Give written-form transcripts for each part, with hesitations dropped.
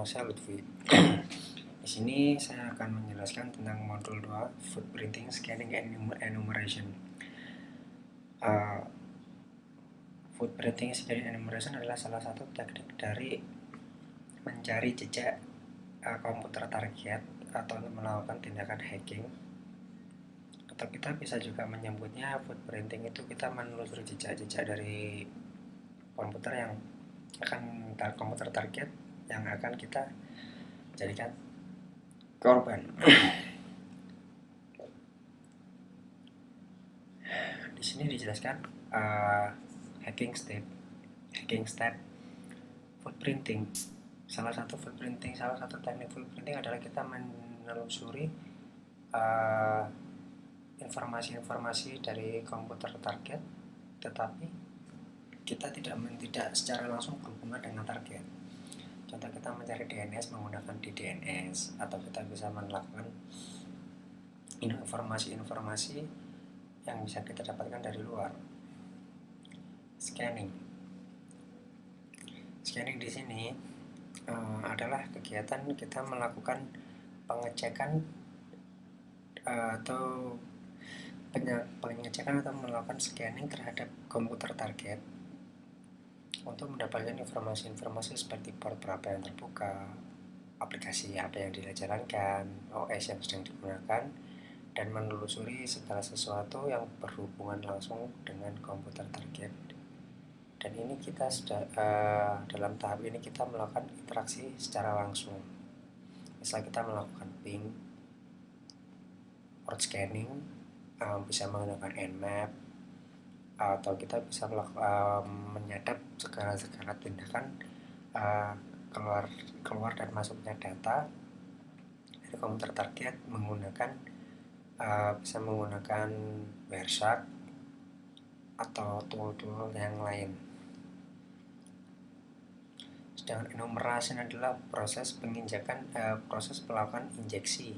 nama saya Lutfi. Di sini saya akan menjelaskan tentang modul 2 Footprinting, Scanning, and Enumeration. Footprinting, Scanning, and Enumeration adalah salah satu teknik dari mencari jejak komputer target atau untuk melakukan tindakan hacking. Atau kita bisa juga menyebutnya footprinting itu kita menelusuri jejak-jejak dari komputer yang akan komputer target yang akan kita jadikan korban. Di sini dijelaskan hacking step, footprinting. Salah satu teknik footprinting adalah kita menelusuri informasi-informasi dari komputer target, tetapi kita tidak secara langsung berhubungan dengan target. Contoh, kita mencari DNS menggunakan DDNS, atau kita bisa melakukan informasi-informasi yang bisa kita dapatkan dari luar. Scanning di sini adalah kegiatan kita melakukan pengecekan atau melakukan scanning terhadap komputer target untuk mendapatkan informasi-informasi seperti port berapa yang terbuka, aplikasi apa yang dijalankan, OS yang sedang digunakan, dan menelusuri segala sesuatu yang berhubungan langsung dengan komputer target. Dan ini kita dalam tahap ini kita melakukan interaksi secara langsung. Misal kita melakukan ping, port scanning, bisa menggunakan Nmap, atau kita bisa menyadap segala tindakan keluar dan masuknya data dari komputer target menggunakan bisa menggunakan Wireshark atau tool-tool yang lain. Sedangkan enumeration adalah proses melakukan injeksi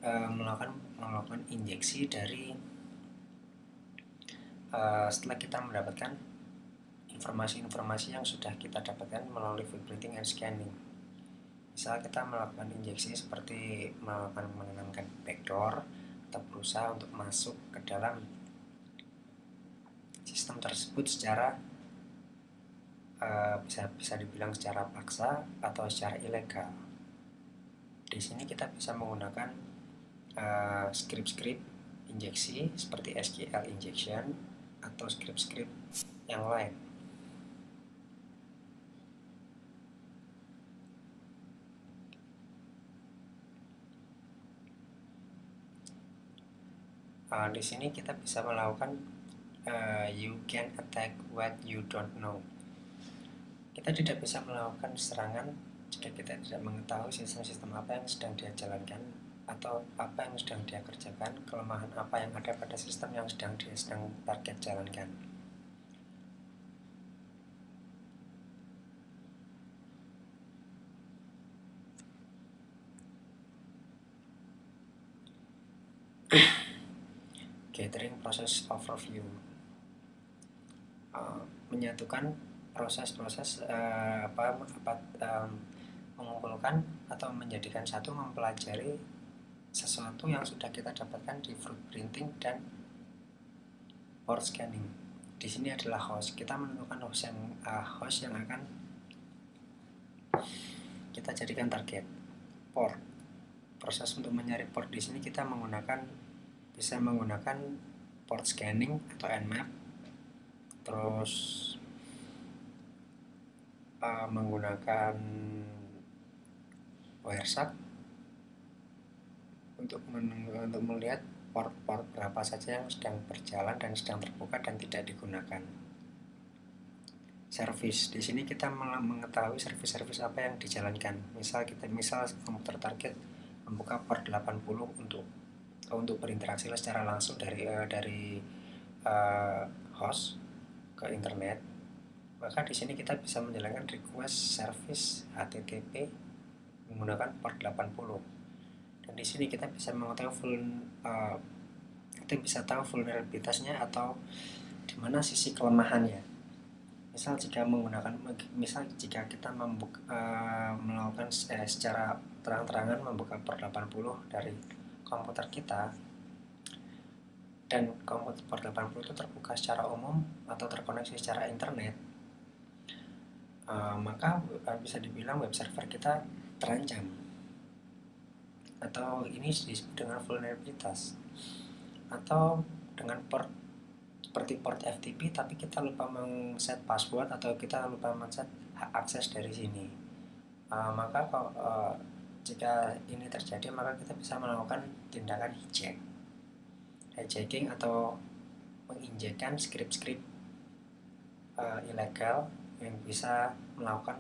melakukan injeksi dari setelah kita mendapatkan informasi-informasi yang sudah kita dapatkan melalui footprinting and scanning. Misal kita melakukan injeksi seperti menanamkan backdoor atau berusaha untuk masuk ke dalam sistem tersebut secara bisa dibilang secara paksa atau secara ilegal. Di sini kita bisa menggunakan script injeksi seperti SQL injection atau script yang lain. Di sini kita bisa melakukan you can attack what you don't know. Kita tidak bisa melakukan serangan jika kita tidak mengetahui sistem-sistem apa yang sedang dia jalankan atau apa yang sedang dia kerjakan, kelemahan apa yang ada pada sistem yang sedang target jalankan. Gathering process overview, menyatukan proses-proses mengumpulkan atau menjadikan satu, mempelajari sesuatu yang sudah kita dapatkan di footprinting dan port scanning. Di sini adalah host. Kita menentukan host yang akan kita jadikan target. Port. Proses untuk mencari port di sini kita bisa menggunakan port scanning atau Nmap, terus menggunakan Wireshark untuk melihat port berapa saja yang sedang berjalan dan sedang terbuka dan tidak digunakan. Service, di sini kita mengetahui service apa yang dijalankan. Misal komputer target membuka port 80 untuk berinteraksi secara langsung dari host ke internet, maka di sini kita bisa menjalankan request service HTTP menggunakan port 80. Dan di sini kita bisa mengetahui vulnerabilitasnya atau di mana sisi kelemahannya. Misal jika kita melakukan secara terang-terangan membuka port 80 dari komputer kita, dan komputer port 80 itu terbuka secara umum atau terkoneksi secara internet, maka bisa dibilang web server kita terancam, atau ini disebut dengan vulnerabilitas. Atau dengan port seperti port FTP tapi kita lupa men-set password atau kita lupa men-set hak akses dari sini, maka jika ini terjadi maka kita bisa melakukan tindakan hijacking atau menginjekkan skrip-skrip ilegal yang bisa melakukan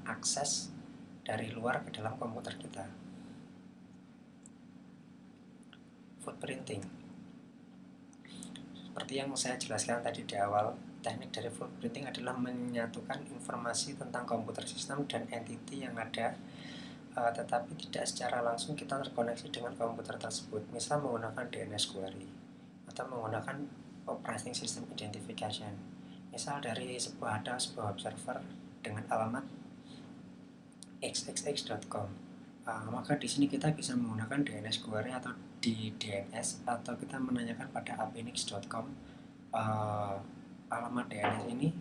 akses dari luar ke dalam komputer kita. Footprinting, seperti yang saya jelaskan tadi di awal, teknik dari footprinting adalah menyatukan informasi tentang komputer sistem dan entity yang ada, tetapi tidak secara langsung kita terkoneksi dengan komputer tersebut, misal menggunakan DNS query atau menggunakan operating system identification. Misal dari ada sebuah web server dengan alamat xxx.com, maka di sini kita bisa menggunakan DNS query atau di DNS, atau kita menanyakan pada apnix.com, alamat DNS ini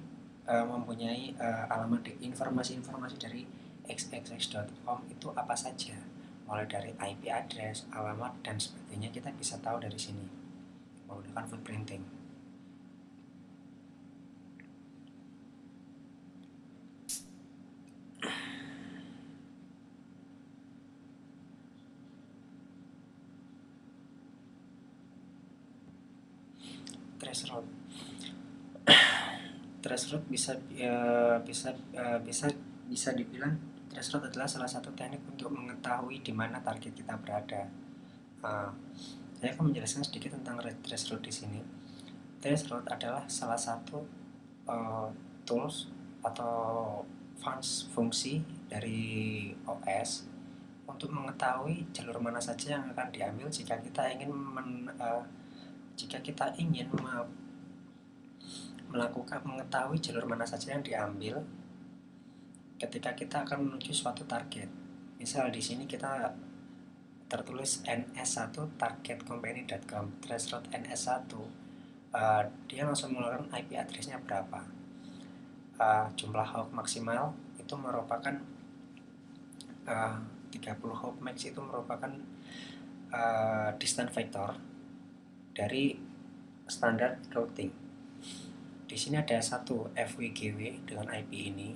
mempunyai alamat informasi-informasi dari xxx.com itu apa saja, mulai dari IP address, alamat, dan sebagainya. Kita bisa tahu dari sini menggunakan footprinting. Traceroute bisa dibilang traceroute adalah salah satu teknik untuk mengetahui di mana target kita berada. Saya akan menjelaskan sedikit tentang traceroute di sini. Traceroute adalah salah satu tools atau fungsi dari OS untuk mengetahui jalur mana saja yang akan diambil jika kita ingin mengetahui jalur mana saja yang diambil ketika kita akan menuju suatu target. Misal di sini kita tertulis ns1 targetcompany.com, traceroute ns1, dia langsung mengeluarkan IP address-nya berapa, jumlah hop maksimal itu merupakan 30 hop max itu merupakan distance vector dari standar routing. Di sini ada satu FWGW dengan IP ini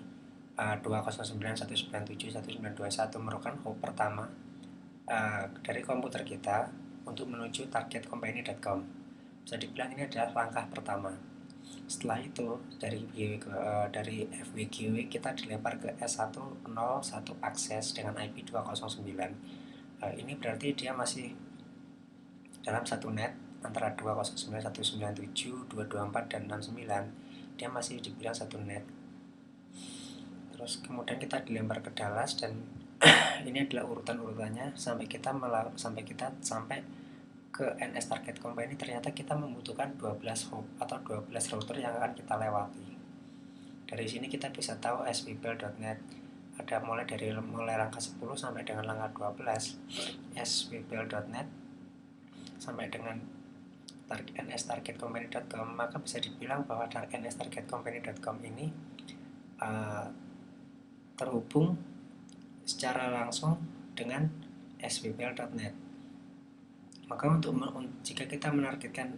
209.197.192.1 merupakan hop pertama dari komputer kita untuk menuju targetcompany.com. Bisa dibilang ini adalah langkah pertama. Setelah itu dari FWGW kita dilempar ke S101 akses dengan IP 209. Ini berarti dia masih dalam satu net antara 209.197, 224, dan 69. Dia masih dibilang satu net. Terus kemudian kita dilempar ke Dallas, dan ini adalah urutan-urutannya sampai kita ke NS Target Company. Ternyata kita membutuhkan 12 hop atau 12 router yang akan kita lewati. Dari sini kita bisa tahu svpl.net ada mulai langkah 10 sampai dengan langkah 12. svpl.net sampai dengan nstargetcompany.com, maka bisa dibilang bahwa nstargetcompany.com ini terhubung secara langsung dengan svpl.net. Maka jika kita menargetkan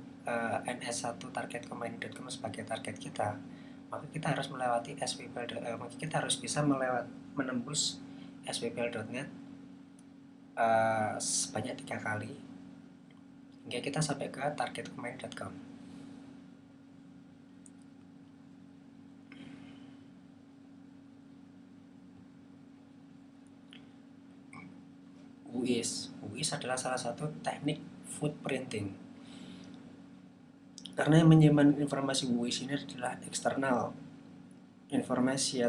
ns1 targetcompany.com sebagai target kita, maka kita harus melewati maka kita harus bisa menembus svpl.net sebanyak 3 kali hingga kita sampai ke targetcompany.com. WIS adalah salah satu teknik footprinting, karena yang menyimpan informasi WIS ini adalah eksternal, informasi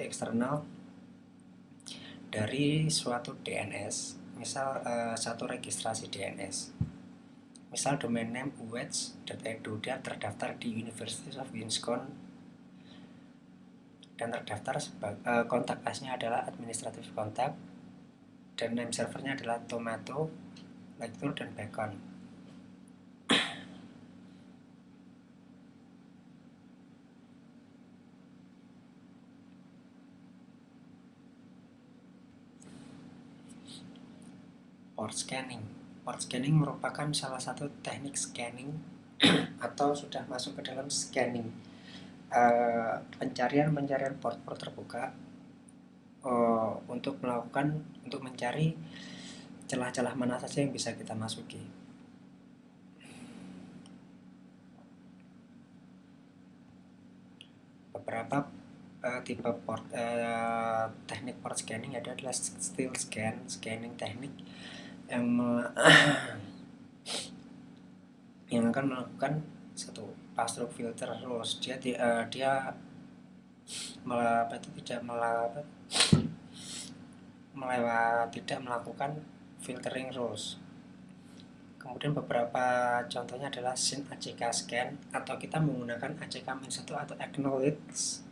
eksternal dari suatu DNS. Misal satu registrasi DNS, misal domain name uwedge.edu, dia terdaftar di University of Wisconsin dan terdaftar kontak asnya adalah administratif kontak, dan name servernya adalah tomato, lecture, dan bacon. Port scanning. Port scanning merupakan salah satu teknik scanning atau sudah masuk ke dalam scanning, pencarian port-port terbuka untuk mencari celah-celah mana saja yang bisa kita masuki. Beberapa tipe teknik port scanning adalah still scanning teknik yang akan melakukan satu pass-through filter rules. Dia tidak melakukan filtering rules. Kemudian beberapa contohnya adalah sin ACK scan, atau kita menggunakan ACK-1 atau acknowledge.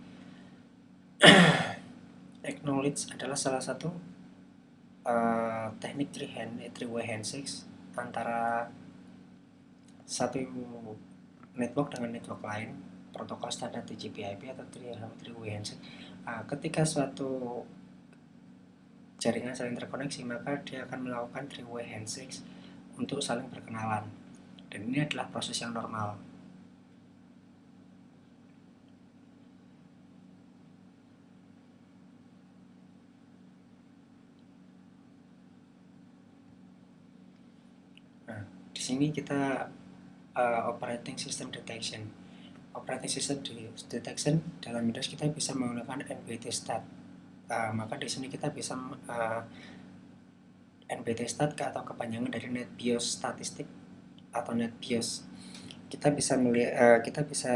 Acknowledge adalah salah satu teknik three-way handshake antara satu network dengan network lain, protokol standar TCP/IP atau three-way handshake. Ketika suatu jaringan saling terkoneksi, maka dia akan melakukan three-way handshake untuk saling berkenalan, dan ini adalah proses yang normal. Di sini kita operating system detection. Operating system detection dalam Windows kita bisa menggunakan nbtstat. Maka di sini kita bisa nbtstat atau kepanjangan dari NetBIOS statistik atau NetBIOS. Kita bisa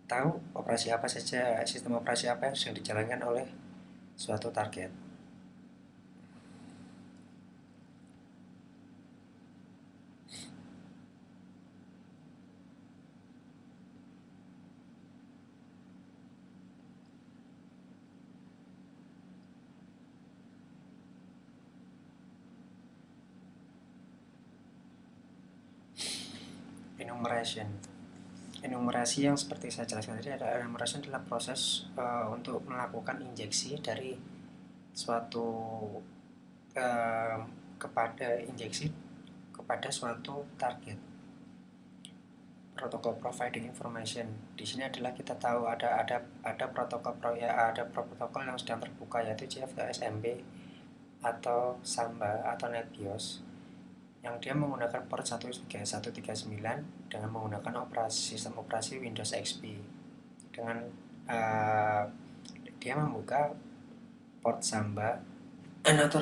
tahu operasi apa saja, sistem operasi apa yang sedang dijalankan oleh suatu target. Enumerasi yang seperti saya jelaskan tadi adalah enumerasi adalah proses untuk melakukan injeksi dari suatu kepada suatu target. Protokol providing information di sini adalah kita tahu ada protokol yang sedang terbuka, yaitu JFK-SMB atau Samba atau NetBIOS, yang dia menggunakan port 139 dengan menggunakan sistem operasi Windows XP. Dengan dia membuka port Samba atau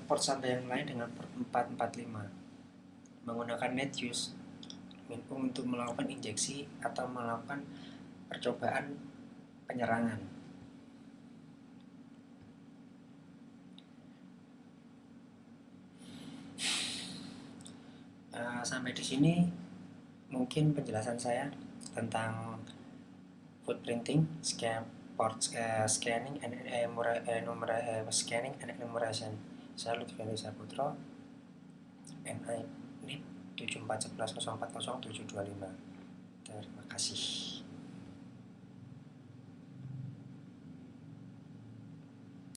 port Samba yang lain dengan port 445 menggunakan NetUse untuk melakukan injeksi atau melakukan percobaan penyerangan. Sampai di sini mungkin penjelasan saya tentang footprinting, port scanning and enumeration. Saya Lutfi Saputro, NI NIP 7411040725. Terima kasih.